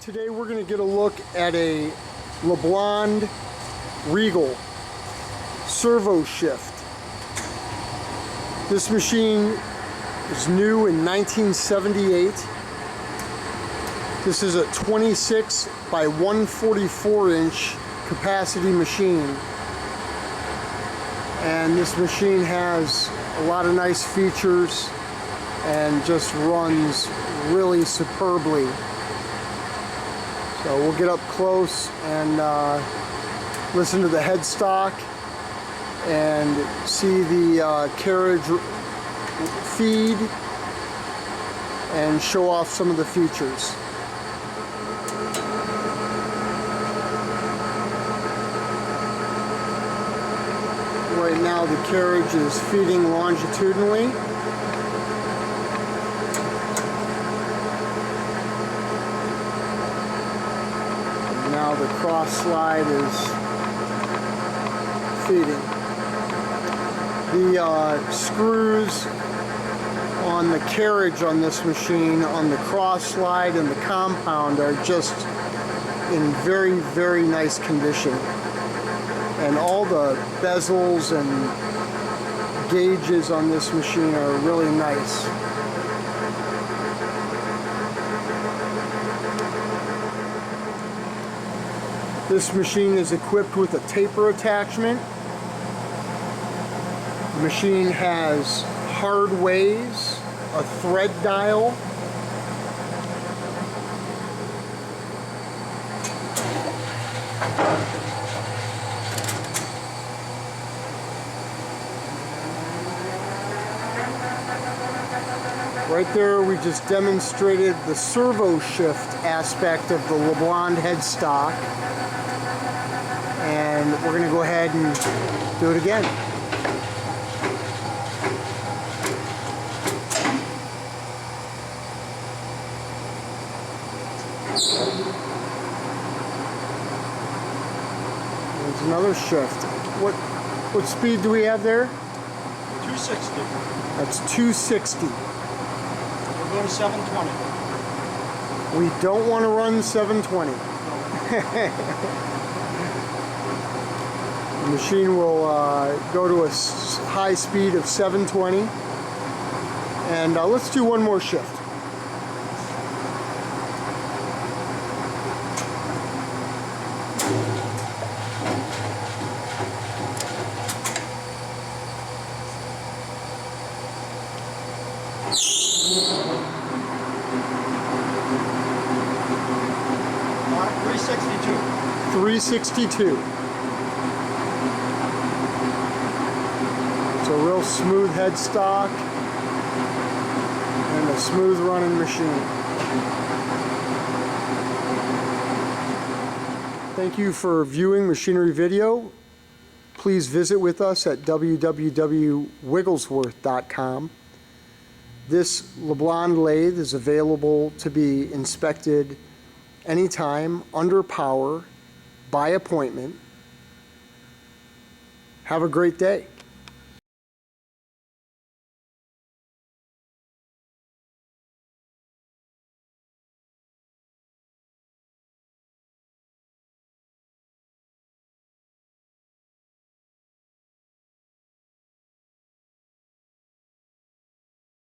Today we're going to get a look at a LeBlond Regal Servo-Shift. This machine is new in 1978. This is a 26 by 144 inch capacity machine. And this machine has a lot of nice features and just runs really superbly. So we'll get up close and listen to the headstock and see the carriage feed and show off some of the features. Right now the carriage is feeding longitudinally. Now the cross slide is feeding. The screws on the carriage on this machine, on the cross slide and the compound, are just in very, very nice condition. And all the bezels and gauges on this machine are really nice. This machine is equipped with a taper attachment. The machine has hard ways, a thread dial, right there we just demonstrated the servo-shift aspect of the LeBlond headstock. And we're going to go ahead and do it again. There's another shift. What speed do we have there? 260. That's 260. We're going to 720. We don't want to run 720. The machine will go to a high speed of 720. And let's do one more shift. $362. It's a real smooth headstock and a smooth running machine. Thank you for viewing Machinery Video. Please visit with us at www.wigglesworth.com. This LeBlond lathe is available to be inspected anytime, under power, by appointment. Have a great day.